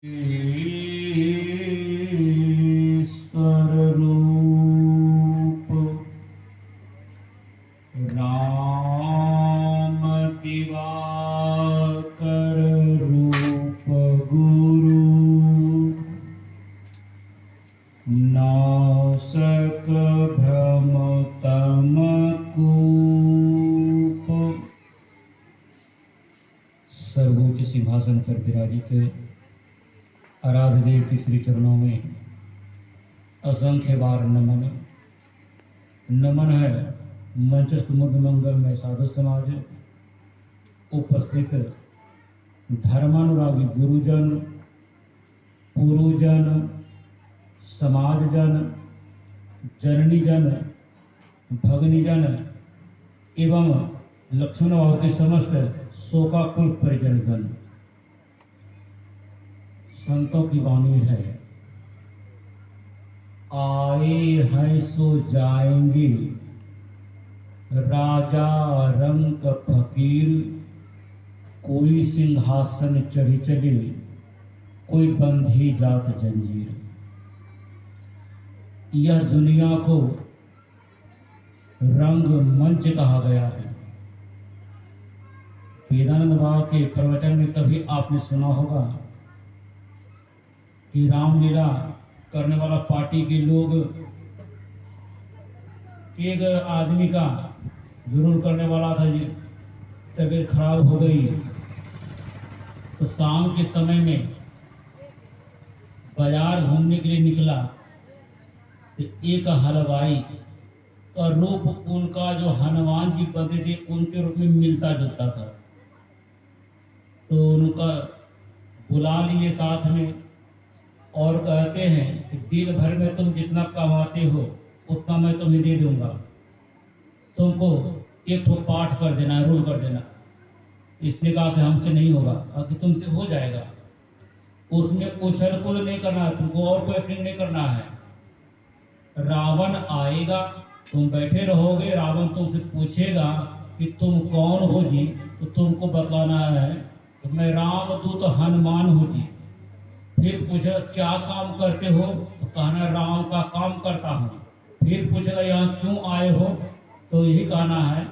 ईश्वर रूप राम दिवाकर रूप गुरु नासक भ्रम तम कूप। सर्वोच्च सिंहासन पर विराजित आराध्य देव के श्री चरणों में असंख्य बार नमन नमन है। मंचस्थ मुद्द मंगल में साधु समाज, उपस्थित धर्मानुरागी गुरुजन, पुरुजन, समाजजन, जननीजन, भगनीजन एवं लक्ष्मण बाबू के समस्त शोकाकुल परिजनगण। संतों की वाणी है, आए हैं सो जाएंगे, राजा रंक फकीर, कोई सिंहासन चढ़ी चढ़े, कोई बंधी जात जंजीर। यह दुनिया को रंग मंच कहा गया है। वेदानंद बाबा के प्रवचन में कभी आपने सुना होगा कि रामलीला करने वाला पार्टी के लोग एक आदमी का विरोध करने वाला था जी, तबीयत खराब हो गई तो शाम के समय में बाजार घूमने के लिए निकला तो एक हलवाई का रूप उनका जो हनुमान जी बंदे थे उनके रूप में मिलता जुलता था। तो उनका बुला लिए साथ में और कहते हैं कि दिन भर में तुम जितना कमाते हो उतना मैं तुम्हें दे दूंगा, तुमको एक ठो पाठ कर देना, रोल कर देना। इसने कहा कि हमसे नहीं होगा, कि तुमसे हो जाएगा। उसमें उछल कूद नहीं करना है, तुमको और कोई एक्टिंग नहीं करना है। रावण आएगा, तुम बैठे रहोगे, रावण तुमसे पूछेगा कि तुम कौन हो जी, तो तुमको बताना है तो मैं रामदूत हनुमान हूँ जी। फिर पूछेगा क्या काम करते हो, तो कहना राम का काम करता हूँ। फिर पूछेगा यहाँ क्यों आए हो, तो यही कहना है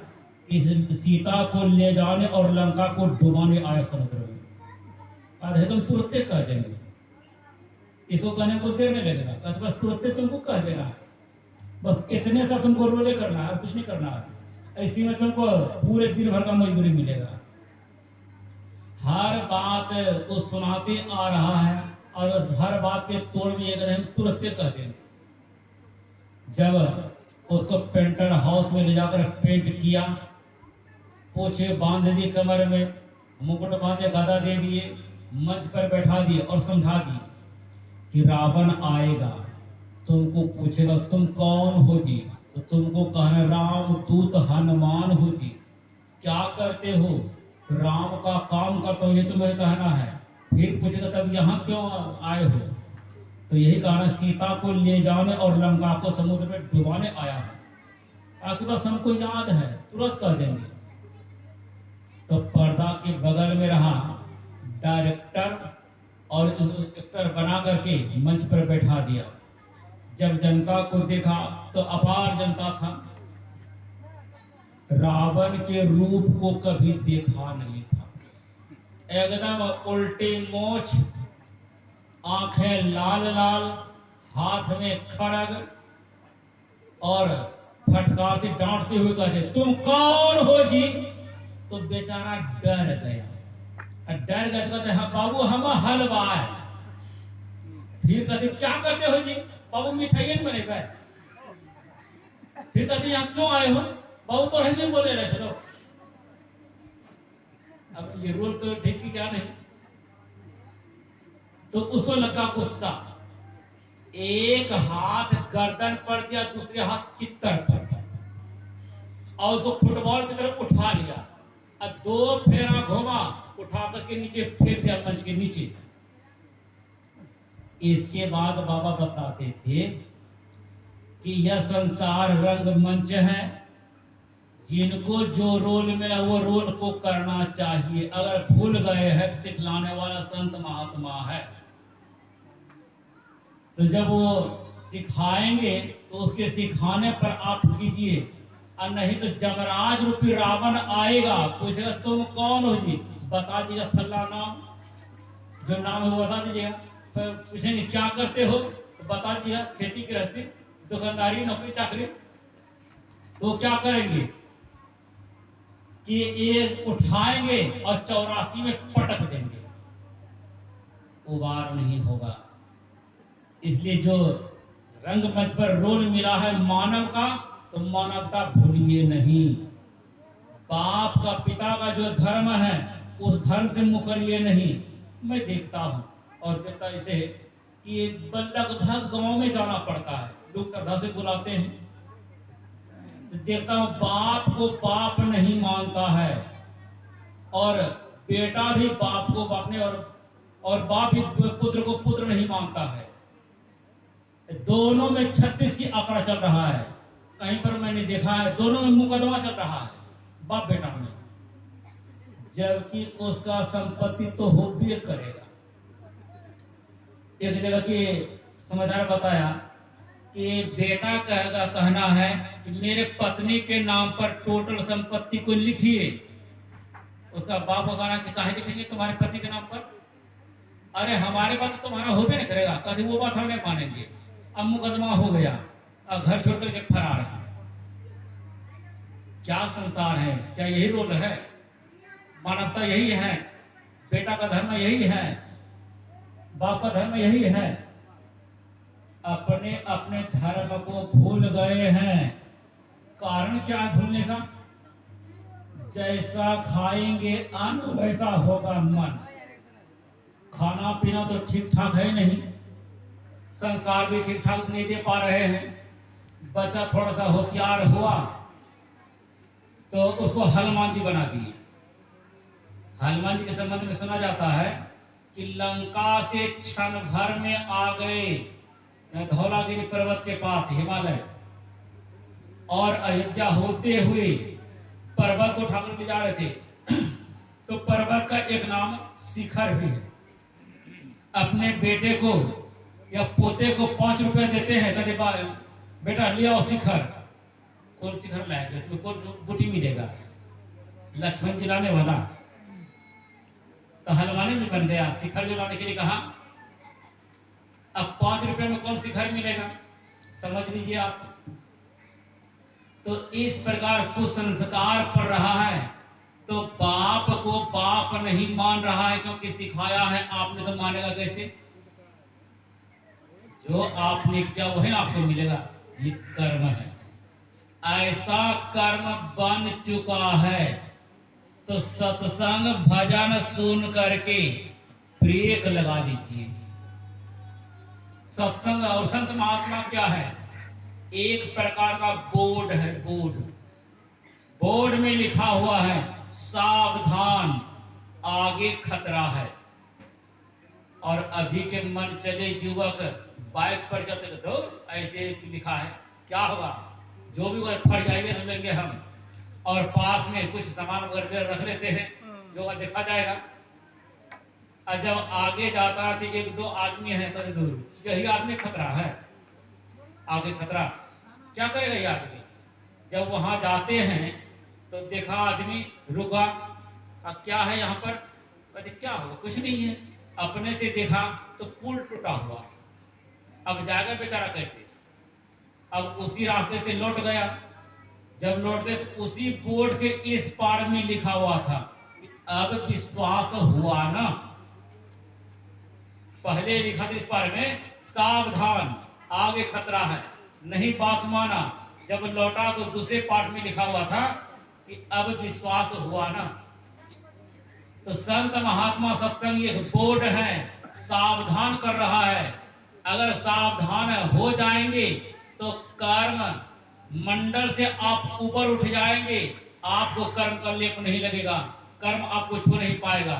कि सीता को ले जाने और लंका को डुबाने आए समुद्र में। अरे तुम तुरंत कह देंगे, इसको कहने को देर नहीं लगेगा, बस तुरंत तुमको कह देना है। बस इतने सा तुमको रोले करना है, कुछ नहीं करना है। इसी में तुमको पूरे दिन भर का मजदूरी मिलेगा। हर बात को सुनाते आ रहा है और हर बात के तोड़ भी अगर हम तुरंत कह दें। जब उसको पेंटर हाउस में ले जाकर पेंट किया, पोछे बांध दिए, कमर में मुकुट बांधे, गदा दे दिए, मंच पर बैठा दिए और समझा दिए कि रावण आएगा, तुमको पूछेगा तुम कौन हो जी, तो तुमको कहना राम दूत हनुमान हो जी। क्या करते हो, राम का काम करता हूँ, ये तुम्हें कहना है। फिर पूछेगा तब यहाँ क्यों आए हो, तो यही कहना सीता को ले जाने और लंका को समुद्र में डुबाने आया है। आपके पास हमको याद है, तुरंत कह देंगे। तो पर्दा के बगल में रहा डायरेक्टर और एक्टर बना करके मंच पर बैठा दिया। जब जनता को देखा तो अपार जनता था, रावण के रूप को कभी देखा नहीं था। एकदम उल्टी मोछ, आंखें लाल लाल, हाथ में खड़ग और फटकारते डांटते हुए कहते तुम कौन हो जी। तो बेचारा डर गया, डर गया कहते हाँ बाबू हम हलवा है। फिर कहते क्या करते हो जी, बाबू मिठाई बने गए। फिर कहते यहाँ क्यों आए हो, बाबू तो नहीं बोले रहे चलो। अब ये रोल तो ठीक ही क्या नहीं। तो उसको लगा गुस्सा, एक हाथ गर्दन पर दिया, दूसरे हाथ चित्तर पर और उसको फुटबॉल की तरफ उठा लिया और दो फेरा घुमा, उठा करके नीचे फेंक दिया मंच के नीचे। इसके बाद बाबा बताते थे कि यह संसार रंगमंच है, जिनको जो रोल मिला वो रोल को करना चाहिए। अगर भूल गए हैं, सिखलाने वाला संत महात्मा है। तो जब वो सिखाएंगे तो उसके सिखाने पर आप कीजिए, और नहीं तो जमराज रूपी रावण आएगा, पूछेगा तुम कौन हो जी, बता दीजिएगा फल्ला नाम, जो नाम है वो बता दीजिएगा। फिर पूछेंगे क्या करते हो, तो बता दीजिएगा खेती गृहस्थी, दुकानदारी, नौकरी चाकरी। तो क्या करेंगे कि ये उठाएंगे और 84 में पटक देंगे, उबार नहीं होगा। इसलिए जो रंगमंच पर रोल मिला है मानव का, तो मानवता भूलिए नहीं। बाप का, पिता का जो धर्म है उस धर्म से मुकरिए नहीं। मैं देखता हूँ और देखता इसे कि लगभग गांव में जाना पड़ता है, लोग श्रद्धा से बुलाते हैं, तो देखता हूँ बाप को बाप नहीं मानता है, और बेटा भी बाप को बाप ने, और बाप भी पुत्र को पुत्र नहीं मानता है। दोनों में 36 की आंकड़ा चल रहा है। कहीं पर मैंने देखा है दोनों में मुकदमा चल रहा है बाप बेटा में, जबकि उसका संपत्ति तो हो भी करेगा। एक जगह के समाचार बताया कि बेटा का कहना है कि मेरे पत्नी के नाम पर टोटल संपत्ति को लिखिए। उसका बाप का कहना कि काहे लिखेंगे तुम्हारे पति के नाम पर, अरे हमारे पास तो तुम्हारा हो भी नहीं करेगा, कभी वो बात हम नहीं मानेंगे। अब मुकदमा हो गया, अब घर छोड़ करके फरार है। क्या संसार है, क्या यही रोल है? मानवता यही है, बेटा का धर्म यही है, बाप का धर्म यही है। अपने अपने धर्म को भूल गए हैं। कारण क्या है भूलने का? जैसा खाएंगे अन्न वैसा होगा मन। खाना पीना तो ठीक ठाक है नहीं, संस्कार भी ठीक ठाक नहीं दे पा रहे हैं। बच्चा थोड़ा सा होशियार हुआ तो उसको हनुमान जी बना दिए। हनुमान जी के संबंध में सुना जाता है कि लंका से क्षण भर में आ गए धौलागिरी पर्वत के पास हिमालय, और अयोध्या होते हुए पर्वत को ठाकुर ले जा रहे थे। तो पर्वत का एक नाम शिखर भी है। अपने बेटे को या पोते को 5 रुपए देते हैं, कहते बेटा ले आओ शिखर। कौन शिखर लाएगा, इसमें कौन बूटी मिलेगा? लक्ष्मण जी लाने वाला, तो हलवानी भी बन गया। शिखर जो लाने के लिए कहा, अब 5 रुपए में कौन शिखर मिलेगा, समझ लीजिए आप। तो इस प्रकार कुसंस्कार पड़ रहा है, तो बाप को बाप नहीं मान रहा है, क्योंकि सिखाया है आपने, तो मानेगा कैसे? जो आपने किया वही आपको मिलेगा। ये कर्म है, ऐसा कर्म बन चुका है। तो सत्संग भजन सुन करके ब्रेक लगा दीजिए। सत्संग और संत महात्मा क्या है? एक प्रकार का बोर्ड है। बोर्ड में लिखा हुआ है सावधान, आगे खतरा है। और अभी के मन चले युवक बाइक पर चलते तो ऐसे लिखा है, क्या होगा, जो भी फट जाएंगे हम लेंगे हम, और पास में कुछ सामान वगैरह रख लेते हैं, जो देखा जाएगा। और जब आगे जाता है तो 1-2 आदमी है थोड़ी दूर, यही आदमी खतरा है, आगे खतरा। क्या करेगा ये आदमी? जब वहां जाते हैं तो देखा आदमी रुका, अब क्या है यहाँ पर? कहते क्या होगा, कुछ नहीं है। अपने से देखा तो पुल टूटा हुआ, अब जाएगा बेचारा कैसे? अब उसी रास्ते से लौट गया। जब लौटते तो उसी बोर्ड के इस पार में लिखा हुआ था कि अब विश्वास हुआ ना। पहले लिखा था इस पार में सावधान, आगे खतरा है, नहीं बात माना। जब लौटा तो दूसरे पार्ट में लिखा हुआ था कि अब विश्वास हुआ ना। तो संत महात्मा सत्संग एक बोर्ड है, सावधान कर रहा है। अगर सावधान हो जाएंगे तो कर्म मंडल से आप ऊपर उठ जाएंगे, आपको कर्म का लेप नहीं लगेगा, कर्म आपको छू नहीं पाएगा।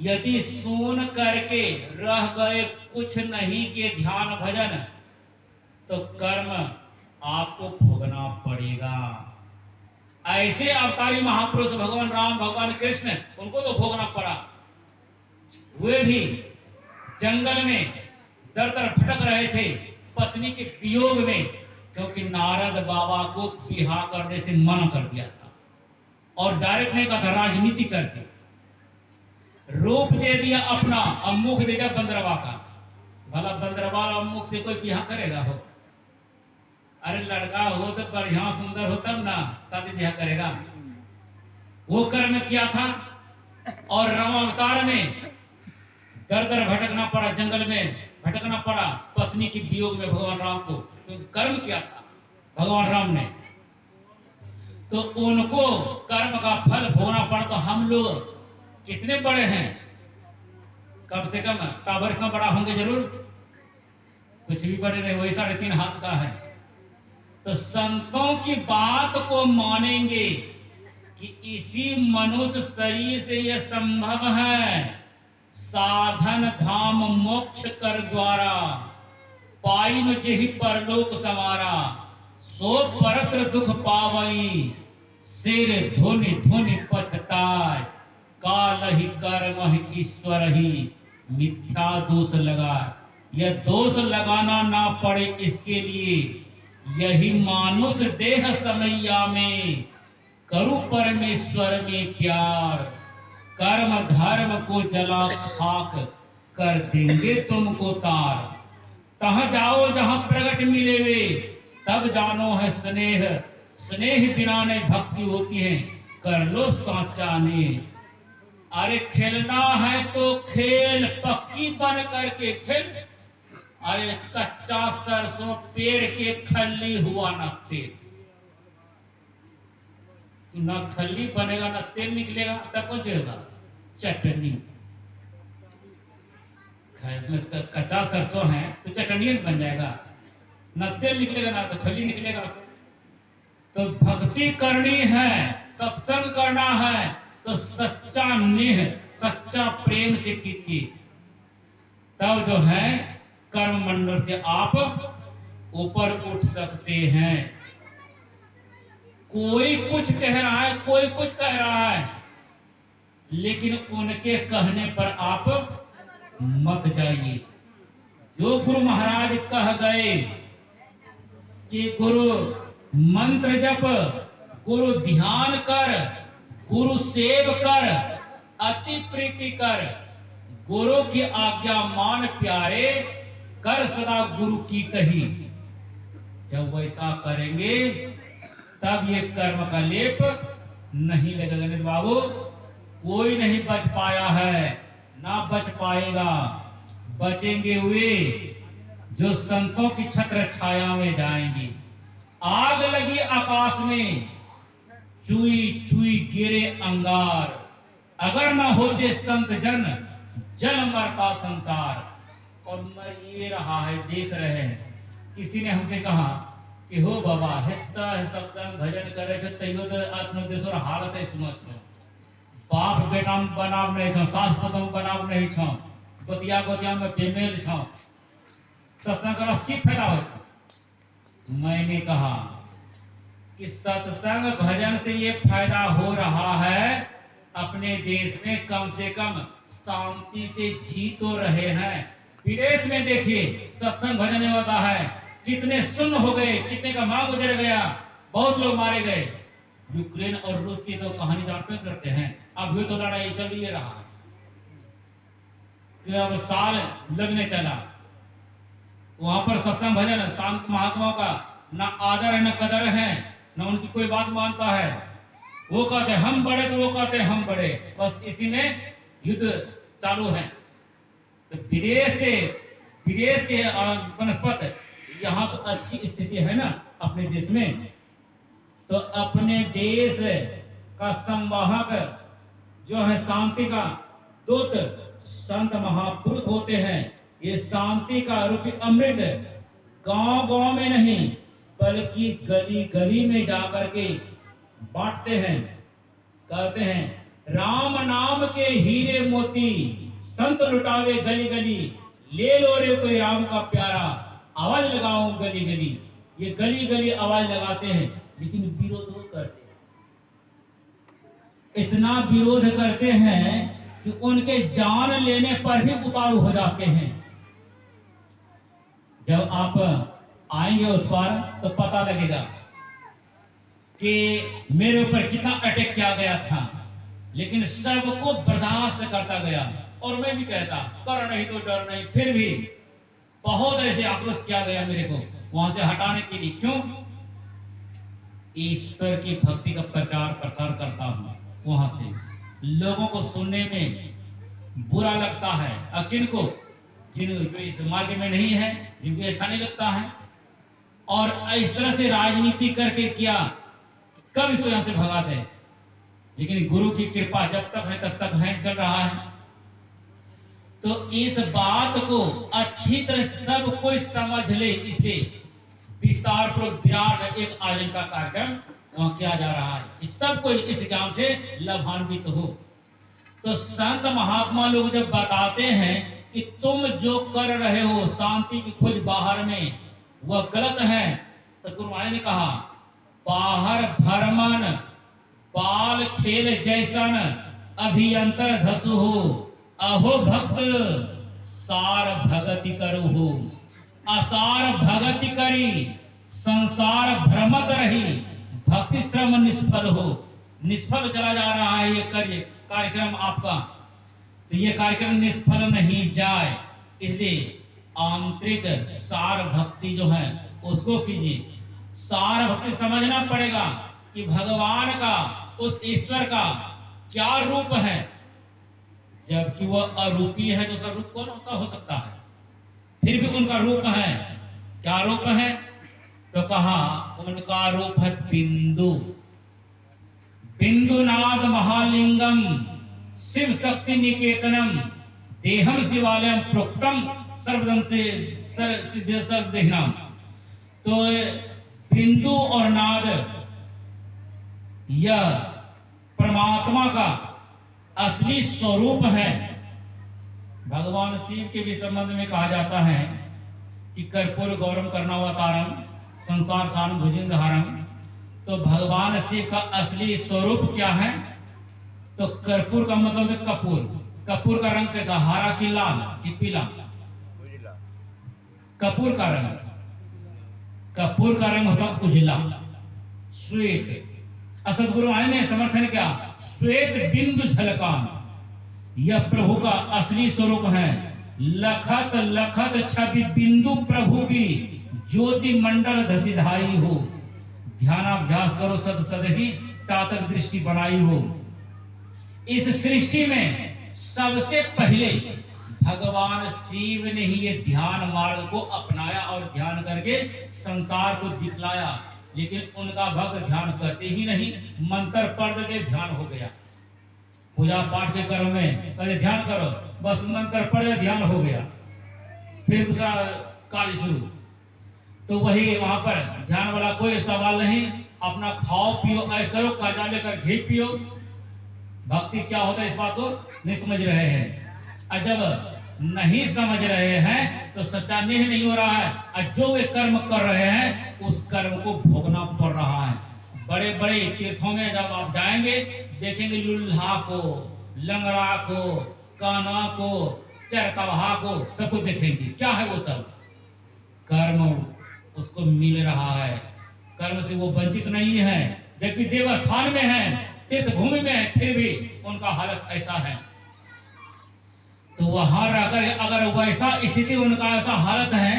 यदि सुन करके रह गए कुछ नहीं के ध्यान भजन, तो कर्म आपको भोगना पड़ेगा। ऐसे अवतारी महापुरुष भगवान राम, भगवान कृष्ण, उनको तो भोगना पड़ा। वे भी जंगल में दर दर भटक रहे थे पत्नी के वियोग में, क्योंकि नारद बाबा को बिहा करने से मना कर दिया था और डायरेक्ट नहीं कहा था, राजनीति करके रूप दे दिया अपना, अब मुख दे दिया बंदरवा का। भला बंदरवा और मुख से कोई बिहा करेगा हो? अरे लड़का हो तो बढ़िया सुंदर हो तब ना शादी ब्याह करेगा। वो कर्म किया था और रामावतार में दर दर भटकना पड़ा, जंगल में भटकना पड़ा पत्नी की वियोग में भगवान राम को, क्योंकि कर्म किया था भगवान राम ने, तो उनको कर्म का फल भोगना पड़ा। तो हम लोग कितने बड़े हैं, कम से कम टावर इतना बड़ा होंगे जरूर, कुछ भी बड़े नहीं, वही 3.5 हाथ का है। तो संतों की बात को मानेंगे कि इसी मनुष्य शरीर से यह संभव है, साधन धाम मोक्ष कर द्वारा पाइन जेहि परलोक समारा, सो परत्र दुख पावई सिर धुनि धुनि पछताय, काल ही कर्म ही ईश्वर ही मिथ्या दोष लगा। यह दोष लगाना ना पड़े इसके लिए, यही मानुष देह समैया में करु परमेश्वर में प्यार, कर्म धर्म को जला खाक कर देंगे तुमको तार। तहाँ जाओ जहाँ प्रगट मिले वे, तब जानो है स्नेह, स्नेह बिना नहीं भक्ति होती है, कर लो साचा ने। अरे खेलना है तो खेल पक्की बन करके खेल। अरे कच्चा सरसों पेड़ के खल्ली हुआ न तेल, न खल्ली बनेगा न तेल निकलेगा, तब कुछ होगा चटनी। कच्चा सरसों है तो चटनी बन जाएगा, न तेल निकलेगा ना तो खल्ली निकलेगा। तो भक्ति करनी है, सत्संग करना है तो सच्चा नेह, सच्चा प्रेम से कीजिए, तब जो है कर्म मंडल से आप ऊपर उठ सकते हैं। कोई कुछ कह रहा है, कोई कुछ कह रहा है, लेकिन उनके कहने पर आप मत जाइए। जो गुरु महाराज कह गए कि गुरु मंत्र जप, गुरु ध्यान कर, गुरु सेव कर, अति प्रीति कर, गुरु की आज्ञा मान प्यारे, कर सदा गुरु की कही। जब वैसा करेंगे तब ये कर्म का लेप नहीं लगेगा। नहीं बाबू, कोई नहीं बच पाया है, ना बच पाएगा। बचेंगे वे जो संतों की छत्र छाया में जाएंगे। आग लगी आकाश में, चुई चुई गिरे अंगार, अगर ना होते संत जन, जल मरता संसार। और मर ये रहा है, देख रहे हैं। किसी ने हमसे कहा कि हो बाबा हेता सत्संग भजन करे छो, तैयो तो आत्मोद्देश्वर हालत है, सुनो छो बाप बेटा में बनाव नहीं छो, सास पुतों में बनाव नहीं छो, बतिया बतिया में बेमेल छो, सत्संग करस की फायदा हो। मैंने कहा कि सत्संग भजन से ये फायदा हो रहा है, अपने देश में कम से कम शांति से जी तो रहे हैं। विदेश में देखिए सत्संग भजन होता है, कितने सुन्न हो गए, कितने का मां गुजर गया, बहुत लोग मारे गए। यूक्रेन और रूस की तो कहानी जानते करते हैं। अब भी तो लड़ाई चल ही रहा है कि अब साल लगने चला, वहां पर सत्संग भजन संत महात्माओं का ना आदर है, ना कदर है, ना उनकी कोई बात मानता है। वो कहते हम बड़े, तो वो कहते हम बड़े, बस इसी में युद्ध चालू है। तो विदेश के वनस्पत, यहाँ तो अच्छी स्थिति है ना अपने देश में। तो अपने देश का संवाहक जो है, शांति का दूत संत महापुरुष होते हैं। ये शांति का रूपी अमृत गांव गांव में नहीं बल्कि गली गली में जाकर के बांटते हैं। कहते हैं राम नाम के हीरे मोती संत लुटावे गली गली, ले लो रे कोई राम का प्यारा, आवाज लगाओ गली गली। ये गली गली आवाज लगाते हैं, लेकिन विरोध करते हैं। इतना विरोध करते हैं कि उनके जान लेने पर भी उतारू हो जाते हैं। जब आप आएंगे उस पर तो पता लगेगा कि मेरे ऊपर कितना अटैक किया गया था, लेकिन सबको बर्दाश्त करता गया। और मैं भी कहता कर नहीं तो डर नहीं, फिर भी बहुत ऐसे आक्रोश किया गया मेरे को वहां से हटाने के लिए। क्यों? ईश्वर की भक्ति का प्रचार प्रसार करता हूं, वहां से लोगों को सुनने में बुरा लगता है। किनको? जिन जो इस मार्ग में नहीं है, जिनको अच्छा नहीं लगता है। और इस तरह से राजनीति करके किया, कब इसको यहां से भगाते हैं? लेकिन गुरु की कृपा जब तक है तब तक है, चल रहा है। तो इस बात को अच्छी तरह सब कोई समझ ले, इसलिए विस्तार पूर्वक विराट एक आयोजन का कार्यक्रम वहां किया जा रहा है कि सब कोई इस ज्ञान से लाभान्वित हो। तो संत महात्मा लोग जब बताते हैं कि तुम जो कर रहे हो शांति की खोज बाहर में, वह गलत है। सतगुरु महाराज ने कहा, बाहर भरमन बाल खेल जैसन अभियंतर धसु हो, अहो भक्त सार भगति करो हो। असार भगति करी संसार भ्रमत रही, भक्ति श्रम निष्फल हो। निष्फल चला जा रहा है ये कार्यक्रम आपका, तो ये कार्यक्रम निष्फल नहीं जाए, इसलिए आंतरिक सार भक्ति जो है उसको कीजिए। सार भक्ति समझना पड़ेगा कि भगवान का, उस ईश्वर का क्या रूप है। जबकि वह अरूपी है तो उसका रूप कौन सा हो सकता है? फिर भी उनका रूप है। क्या रूप है? तो कहा उनका रूप है बिंदु, बिंदुनाद महालिंगम शिव शक्ति निकेतनम देहम शिवालयम प्रोक्तम सर्वदम से सिद्ध सर्वदेहनाम। तो बिंदु और नाद यह परमात्मा का असली स्वरूप है। भगवान शिव के भी संबंध में कहा जाता है कि कर्पूर गौरम कर्णावतारम संसार सारम भुजंगहारम। तो भगवान शिव का असली स्वरूप क्या है? तो कर्पूर का मतलब है कपूर। कपूर का रंग कैसा? हरा कि लाल कि पीला? कपूर का रंग, कपूर का रंग होता उजला, श्वेत। सतगुरु महाराज ने समर्थन किया, श्वेत बिंदु झलकान, यह प्रभु का असली स्वरूप है। लखत लखत छवि बिंदु प्रभु की ज्योति मंडल धसिधाई हो। ध्यानाभ्यास करो सद सद ही चातक दृष्टि बनाई हो। इस सृष्टि में सबसे पहले भगवान शिव ने ही ये ध्यान मार्ग को अपनाया और ध्यान करके संसार को दिखलाया। लेकिन उनका भक्त ध्यान करते ही नहीं, मंत्र पढ़ दे ध्यान हो गया। पूजा पाठ के कर्म में कहते ध्यान करो, बस मंत्र पढ़े ध्यान हो गया, फिर दूसरा कार्य शुरू। तो वही वहां पर ध्यान वाला कोई सवाल नहीं। अपना खाओ पियो ऐश करो, कर्जा लेकर घी पियो। भक्ति क्या होता है इस बात को नहीं समझ रहे हैं। और जब नहीं समझ रहे हैं तो सच्चा नेह नहीं हो रहा है, और जो वे कर्म कर रहे हैं उस कर्म को भोगना पड़ रहा है। बड़े बड़े तीर्थों में जब आप जाएंगे देखेंगे लुल्हा को, लंगड़ा को, काना को, चरकवाहा को, सब कुछ देखेंगे। क्या है वो सब? कर्म उसको मिल रहा है, कर्म से वो वंचित नहीं है। जबकि देवस्थान में है, तीर्थ भूमि में है, फिर भी उनका हालत ऐसा है। तो वहां रहकर अगर वैसा स्थिति उनका ऐसा हालत है,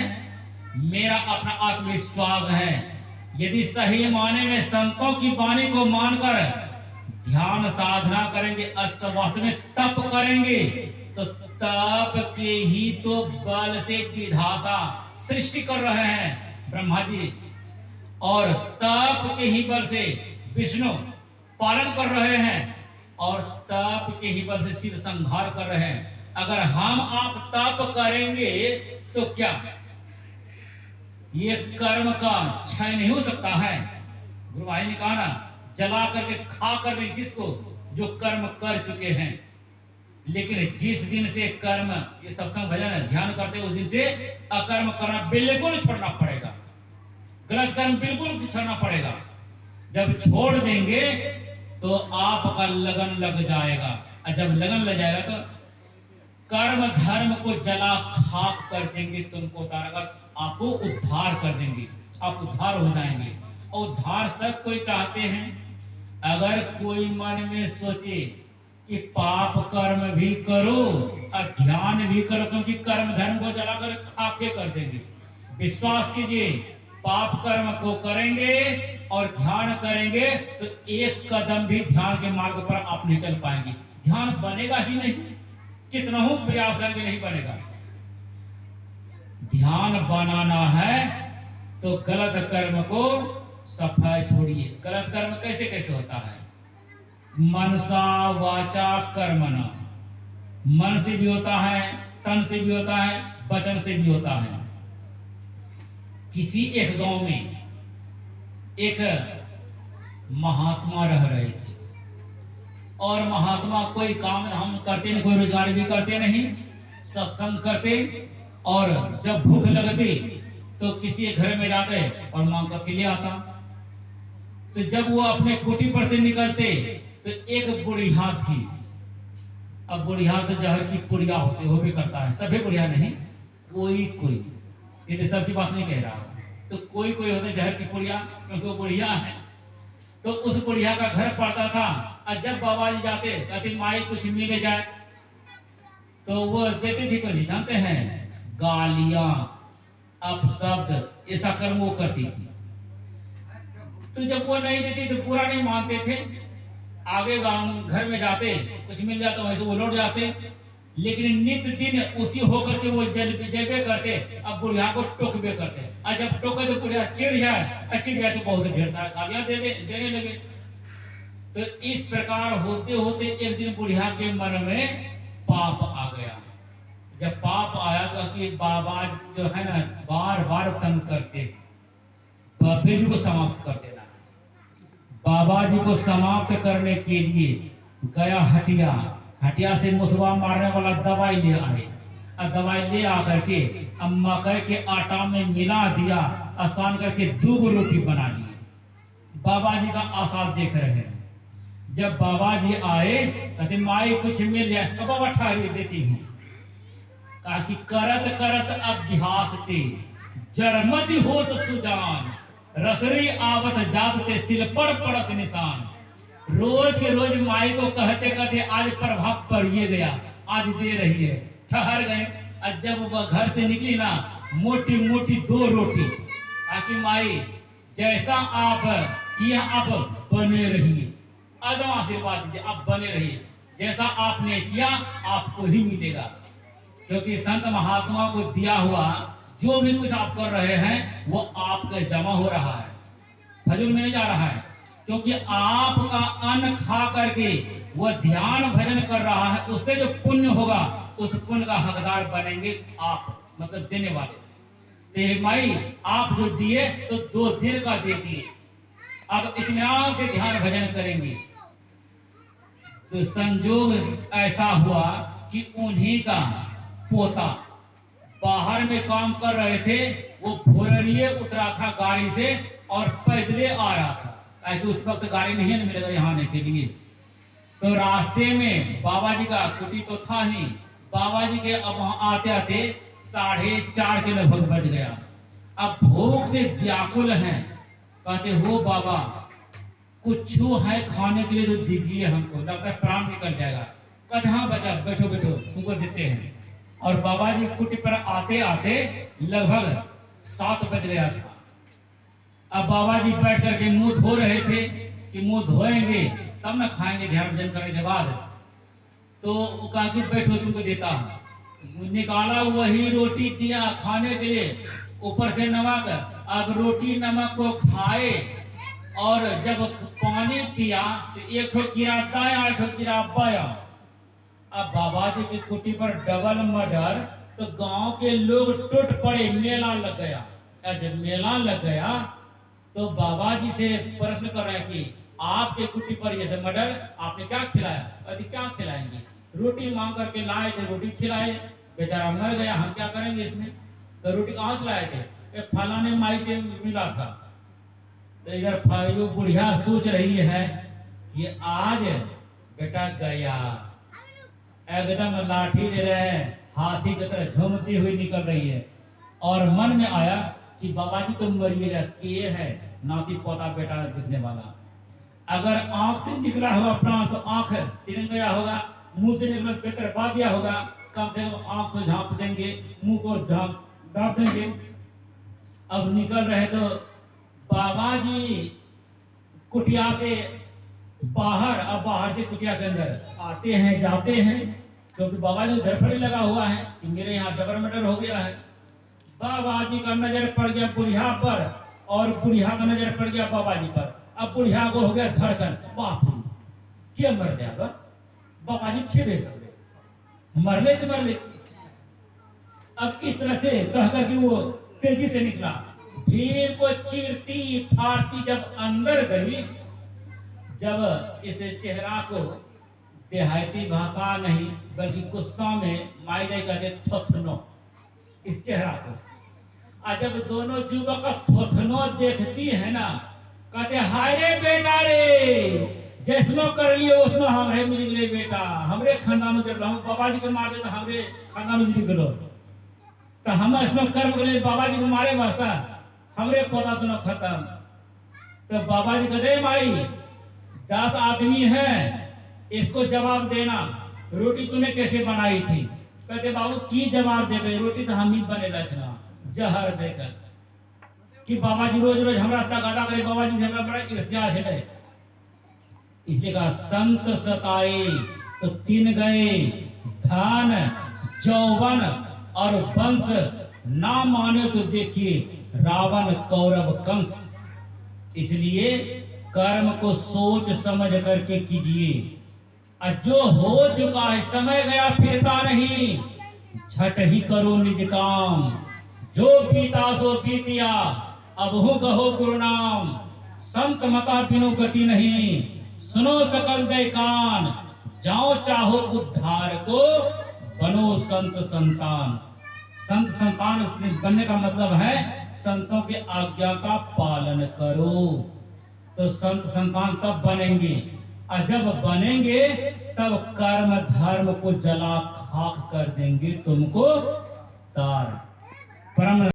मेरा अपना आत्मविश्वास है यदि सही माने में संतों की वाणी को मानकर ध्यान साधना करेंगे, वास्तव में तप करेंगे, तो तप के ही तो बल से विधाता सृष्टि कर रहे हैं ब्रह्मा जी, और तप के ही बल से विष्णु पालन कर रहे हैं, और तप के ही बल से शिव संहार कर रहे हैं। अगर हम आप तप करेंगे तो क्या ये कर्म का क्षय नहीं हो सकता है? गुरु भाई ने कहा ना, जला करके खा कर भी किसको? जो कर्म कर चुके हैं। लेकिन जिस दिन से कर्म, ये सत्संग भजन ध्यान करते उस दिन से अकर्म करना बिल्कुल छोड़ना पड़ेगा, गलत कर्म बिल्कुल छोड़ना पड़ेगा। जब छोड़ देंगे तो आपका लगन लग जाएगा, और जब लगन लग जाएगा तो कर्म धर्म को जला खाक कर देंगे, तुमको तारक आपको उद्धार कर देंगे, आप उद्धार हो जाएंगे। और उद्धार सब कोई चाहते हैं। अगर कोई मन में सोचे कि पाप कर्म भी करो और ध्यान भी करो, क्योंकि कर्म धर्म को जलाकर खाके कर देंगे। विश्वास कीजिए, पाप कर्म को करेंगे और ध्यान करेंगे तो एक कदम भी ध्यान के मार्ग पर आप नहीं चल पाएंगे। ध्यान बनेगा ही नहीं, कितना हो प्रयास करके नहीं बनेगा। ध्यान बनाना है तो गलत कर्म को सफाई छोड़िए। गलत कर्म कैसे कैसे होता है? मनसा वाचा कर्मणा, मन से भी होता है, तन से भी होता है, वचन से भी होता है। किसी एक गांव में एक महात्मा रह रहे थे और महात्मा कोई काम हम करते नहीं, कोई रोजगार भी करते नहीं, सत्संग करते और जब भूख लगती तो किसी घर में जाते और मांग करके ले आता। तो जब वो अपने कुटी पर से निकलते तो एक बुढ़िया थी। अब बुढ़िया तो जहर की पुड़िया होते वो भी करता है, सभी बुढ़िया नहीं, कोई कोई, ये सबकी बात नहीं कह रहा, तो कोई कोई होते जहर की पुड़िया, क्योंकि वो बुढ़िया है। तो उस बुढ़िया का घर पड़ता था और जब बाबा जी जाते कहते माई कुछ मिल जाए तो वो देते थे। कुछ जानते हैं, गालियां, अपशब्द, ऐसा कर्म वो करती थी। तो जब वो नहीं देती तो पूरा नहीं मानते थे, आगे गांव घर में जाते कुछ मिल जाता वैसे वो लौट जाते। लेकिन नित्य दिन उसी होकर के वो जेबे करते, अब बुढ़िया को टोकबे करते, और जब टोके तो बुढ़िया चिढ़ जाए, चिढ़ जाए तो बहुत ढेर सारा गालियां देने लगे। तो इस प्रकार होते होते एक दिन बुढ़िया के मन में पाप आ गया। जब पाप आया तो कि बाबा जो है ना बार बार तंग करते, बाबा जी को समाप्त कर देना। बाबा जी को समाप्त करने के लिए गया हटिया, हटिया से मुसवा मारने वाला दवाई ले आए, और दवाई ले आकर के मकई के आटा में मिला दिया, आसान करके 2 रोटी बना लिए। बाबा जी का आशा देख रहे हैं। जब बाबा जी आए कहते माई कुछ मिल जाए, तो बाबा ठहरी देती हूँ। कहा कि करत करत अभ्यास ते जरमति होत सुजान, रसरी आवत जागते सिल पर पड़त निशान। रोज के रोज माई को कहते कहते आज प्रभाव पड़िए गया, आज दे रही है, ठहर गए। और जब वह घर से निकली ना, मोटी मोटी 2 रोटी, ताकि माई जैसा आप किया आप बने रहिए, आदम आशीर्वाद दीजिए, आप बने रहिए, जैसा आपने किया आपको ही मिलेगा। क्योंकि संत महात्मा को दिया हुआ जो भी कुछ आप कर रहे हैं वो आपके जमा हो रहा है, फजूल में नहीं जा रहा है। क्योंकि आपका अन्न खा करके वह ध्यान भजन कर रहा है, उससे जो पुण्य होगा उस पुण्य का हकदार बनेंगे आप, मतलब देने वाले। तो माई आप जो दिए तो 2 दिन का दे दिए, अब इत्मीनान से ध्यान भजन करेंगे। तो संजोग ऐसा हुआ कि उन्हीं का पोता बाहर में काम कर रहे थे, वो भोररिए उतरा था गाड़ी से और पैदले आ रहा था, ताकि उस वक्त गाड़ी नहीं मिलेगा यहाँ आने के लिए। तो रास्ते में बाबा जी का कुटी तो था ही, बाबा जी के अब वहां आते आते 4:30 के लगभग बज गया। अब भूख से व्याकुल हैं, कहते हो बाबा कुछ है खाने के लिए तो दीजिए हमको, लगता है प्राण निकल जाएगा। कहते हाँ बच्चा बैठो बैठो तुमको देते हैं। और बाबा जी कुटी पर आते आते लगभग 7 बज गया था। अब बाबा जी बैठ करके मुंह धो रहे थे कि मुंह धोएंगे तब ना खाएंगे ध्यान भजन करने के बाद। तो कहा कि बैठो तुमको देता हूँ। निकाला वही रोटी दिया खाने के लिए, ऊपर से नमक। अब रोटी नमक को खाए और जब पानी पिया तो 1 ठो गिरा दाया, 1 ठो गिरा बाया। अब बाबा जी की कुटी पर डबल मर्डर, तो गांव के लोग टूट पड़े, मेला लग गया। जब मेला लग गया तो बाबा जी से प्रश्न कर रहे हैं कि आपके कुटी पर जैसे मर्डर, आपने क्या खिलाया? अरे क्या खिलाएंगे, रोटी मांग करके लाए थे, रोटी खिलाए, बेचारा मर गया, हम क्या करेंगे इसमें। तो रोटी कहाँ से लाए थे? फलाने माई से मिला था। तो इधर बुढ़िया सोच रही है कि आज बेटा गया, एकदम लाठी ले रहे हैं, हाथी की तरह झूमती हुई निकल रही है। और मन में आया कि बाबा जी तो मरिएगा, के है नाती पोता बेटा दिखने वाला। अगर आंख से निकला हुआ प्राण तो आंख तिरंग गया होगा, मुंह से निकला बेहतर पा दिया होगा, कम से कम आंख को झांप देंगे, मुंह को ढांप देंगे। अब निकल रहे तो बाबा जी कुटिया से बाहर, अब बाहर से कुटिया के अंदर आते हैं जाते हैं, क्योंकि बाबा जी धरफड़ी लगा हुआ है कि मेरे यहाँ डबर मटर हो गया है। बाबा जी का नजर पड़ गया बुढ़िया पर, और बुढ़िया का नजर पड़ गया बाबा जी पर। अब बुढ़िया को हो गया धड़कन, बाप रे क्या मर गया बस, बाबा जी छेड़े कर ले, मर ले तो मर ले। अब इस तरह से कहकर कि वो तेजी से निकला, भीड़ को चीरती फाड़ती जब अंदर गई, जब इस चेहरा को देहाती भाषा नहीं बल्कि गुस्सा में माई जाए कहते थोथनो, इस चेहरा को। और जब दोनों युवक का थोथनो देखती है ना, कहते हाय रे बेटा रे, जैसनो कर लियो उसनो हमरे मिल गए बेटा, हमरे खानदान जब हम बाबा जी के मार दे तो हमरे खानदान मिल गलो, तो हम इसमें कर्म करे बाबा जी को मारे वास्ता हमरे पोता दोनों खत्म। तो बाबा जी कहते माई 10 आदमी है, इसको जवाब देना, रोटी तूने कैसे बनाई थी? कहते बाबू की जवाब देवे, रोटी तो हम ही बने रचना जहर देकर, कि बाबा जी रोज रोज हमरा तगादा करे, बाबा जी हमरा बड़ा ईर्ष्या है। इसलिए कहा संत सताए तो 3 गए, धन जौवन और वंश, ना माने तो देखिए रावण कौरव कंस। इसलिए कर्म को सोच समझ करके कीजिए, और जो हो चुका है समय गया फिरता नहीं, झट ही करो निज काम, जो बीता सो बीतिया अब हो कहो गुरु नाम। संत मता बिनु गति नहीं, सुनो सकल जय कान, जाओ चाहो उद्धार को, बनो संत संतान। संत संतान बनने का मतलब है संतों की आज्ञा का पालन करो, तो संत संतान तब बनेंगे। और जब बनेंगे तब कर्म धर्म को जला खाक कर देंगे तुमको तार। परम